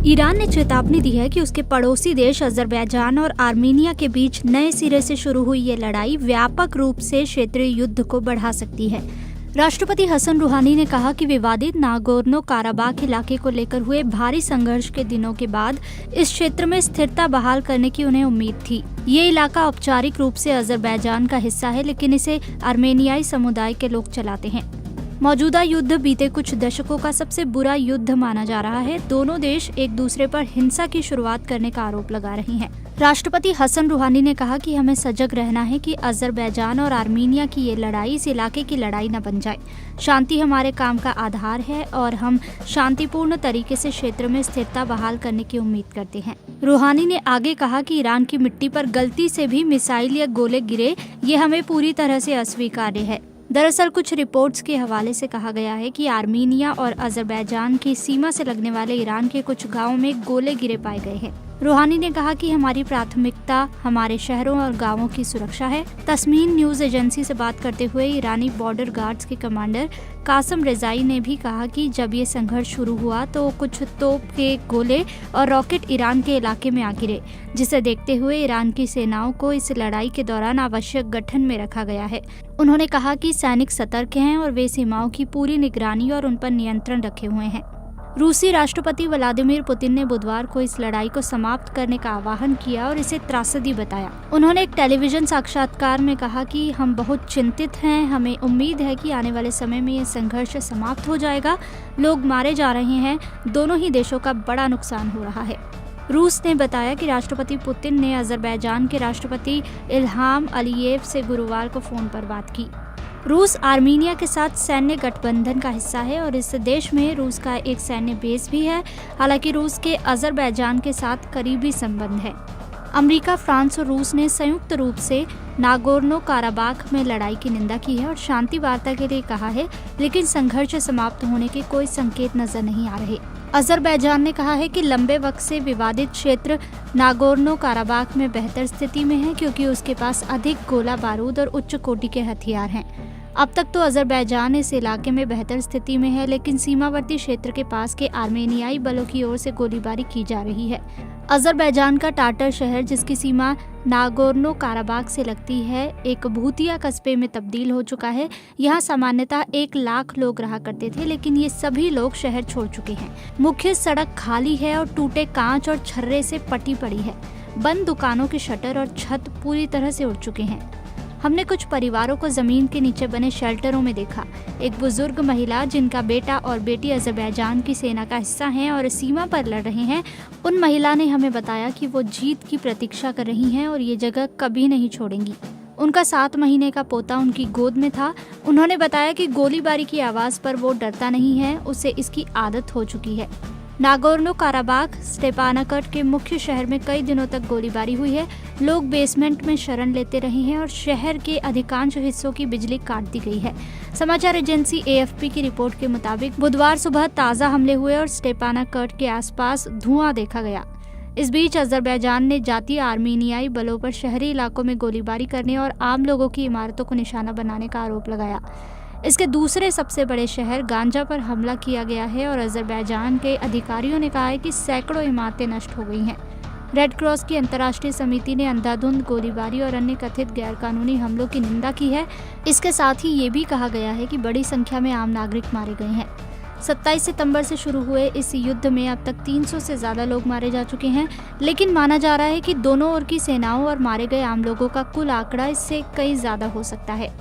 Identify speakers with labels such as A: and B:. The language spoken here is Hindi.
A: ईरान ने चेतावनी दी है कि उसके पड़ोसी देश अजरबैजान और आर्मीनिया के बीच नए सिरे से शुरू हुई ये लड़ाई व्यापक रूप से क्षेत्रीय युद्ध को बढ़ा सकती है। राष्ट्रपति हसन रूहानी ने कहा कि विवादित नागोर्नो काराबाख इलाके को लेकर हुए भारी संघर्ष के दिनों के बाद इस क्षेत्र में स्थिरता बहाल करने की उन्हें उम्मीद थी। ये इलाका औपचारिक रूप से अजरबैजान का हिस्सा है, लेकिन इसे आर्मेनियाई समुदाय के लोग चलाते हैं। मौजूदा युद्ध बीते कुछ दशकों का सबसे बुरा युद्ध माना जा रहा है। दोनों देश एक दूसरे पर हिंसा की शुरुआत करने का आरोप लगा रहे हैं। राष्ट्रपति हसन रूहानी ने कहा कि हमें सजग रहना है कि अजरबैजान और आर्मीनिया की ये लड़ाई इस इलाके की लड़ाई न बन जाए। शांति हमारे काम का आधार है और हम शांतिपूर्ण तरीके से क्षेत्र में स्थिरता बहाल करने की उम्मीद करते हैं। रूहानी ने आगे कहा कि ईरान की मिट्टी पर गलती से भी मिसाइल या गोले गिरे, ये हमें पूरी तरह से अस्वीकार्य है। दरअसल कुछ रिपोर्ट्स के हवाले से कहा गया है कि आर्मीनिया और अजरबैजान की सीमा से लगने वाले ईरान के कुछ गांवों में गोले गिरे पाए गए हैं। रूहानी ने कहा कि हमारी प्राथमिकता हमारे शहरों और गांवों की सुरक्षा है। तस्मीन न्यूज एजेंसी से बात करते हुए ईरानी बॉर्डर गार्ड्स के कमांडर कासम रेजाई ने भी कहा कि जब ये संघर्ष शुरू हुआ तो कुछ तोप के गोले और रॉकेट ईरान के इलाके में आ गिरे, जिसे देखते हुए ईरान की सेनाओं को इस लड़ाई के दौरान आवश्यक गठन में रखा गया है। उन्होंने कहा कि सैनिक सतर्क हैं और वे सीमाओं की पूरी निगरानी और उन पर नियंत्रण रखे हुए हैं। रूसी राष्ट्रपति व्लादिमीर पुतिन ने बुधवार को इस लड़ाई को समाप्त करने का आह्वान किया और इसे त्रासदी बताया। उन्होंने एक टेलीविजन साक्षात्कार में कहा कि हम बहुत चिंतित हैं, हमें उम्मीद है कि आने वाले समय में ये संघर्ष समाप्त हो जाएगा। लोग मारे जा रहे हैं, दोनों ही देशों का बड़ा नुकसान हो रहा है। रूस ने बताया कि राष्ट्रपति पुतिन ने अजरबैजान के राष्ट्रपति इल्हाम अलीयेव से गुरुवार को फोन पर बात की। रूस आर्मीनिया के साथ सैन्य गठबंधन का हिस्सा है और इस देश में रूस का एक सैन्य बेस भी है। हालांकि रूस के अजरबैजान के साथ करीबी संबंध है। अमेरिका, फ्रांस और रूस ने संयुक्त रूप से नागोर्नो काराबाख में लड़ाई की निंदा की है और शांति वार्ता के लिए कहा है, लेकिन संघर्ष समाप्त होने के कोई संकेत नजर नहीं आ रहे। अजरबैजान ने कहा है कि लंबे वक्त से विवादित क्षेत्र नागोर्नो काराबाख में बेहतर स्थिति में है, क्योंकि उसके पास अधिक गोला बारूद और उच्च कोटि के हथियार हैं। अब तक तो अजरबैजान इस इलाके में बेहतर स्थिति में है, लेकिन सीमावर्ती क्षेत्र के पास के आर्मेनियाई बलों की ओर से गोलीबारी की जा रही है। अजरबैजान का टाटर शहर, जिसकी सीमा नागोर्नो काराबाख से लगती है, एक भूतिया कस्बे में तब्दील हो चुका है। यहाँ सामान्यतः 1 लाख लोग रहा करते थे, लेकिन ये सभी लोग शहर छोड़ चुके हैं। मुख्य सड़क खाली है और टूटे कांच और छर्रे से पटी पड़ी है। बंद दुकानों के शटर और छत पूरी तरह से उड़ चुके हैं। हमने कुछ परिवारों को जमीन के नीचे बने शेल्टरों में देखा। एक बुजुर्ग महिला, जिनका बेटा और बेटी अजरबैजान की सेना का हिस्सा हैं और सीमा पर लड़ रहे हैं, उन महिला ने हमें बताया कि वो जीत की प्रतीक्षा कर रही हैं और ये जगह कभी नहीं छोड़ेंगी। उनका 7 महीने का पोता उनकी गोद में था। उन्होंने बताया कि गोलीबारी की आवाज पर वो डरता नहीं है, उसे इसकी आदत हो चुकी है। नागोर्नो काराबाख स्टेपानाकर्ट के मुख्य शहर में कई दिनों तक गोलीबारी हुई है। लोग बेसमेंट में शरण लेते रहे हैं और शहर के अधिकांश हिस्सों की बिजली काट दी गई है। समाचार एजेंसी AFP की रिपोर्ट के मुताबिक बुधवार सुबह ताज़ा हमले हुए और स्टेपानाकर्ट के आसपास धुआं देखा गया। इस बीच अजरबैजान ने जातीय आर्मीनियाई बलों पर शहरी इलाकों में गोलीबारी करने और आम लोगों की इमारतों को निशाना बनाने का आरोप लगाया। इसके दूसरे सबसे बड़े शहर गांजा पर हमला किया गया है और अजरबैजान के अधिकारियों ने कहा है कि सैकड़ों इमारतें नष्ट हो गई हैं। रेड क्रॉस की अंतर्राष्ट्रीय समिति ने अंधाधुंध गोलीबारी और अन्य कथित गैरकानूनी हमलों की निंदा की है। इसके साथ ही ये भी कहा गया है कि बड़ी संख्या में आम नागरिक मारे गए हैं। 27 सितंबर से शुरू हुए इस युद्ध में अब तक 300 से ज्यादा लोग मारे जा चुके हैं, लेकिन माना जा रहा है कि दोनों ओर की सेनाओं और मारे गए आम लोगों का कुल आंकड़ा इससे कई ज्यादा हो सकता है।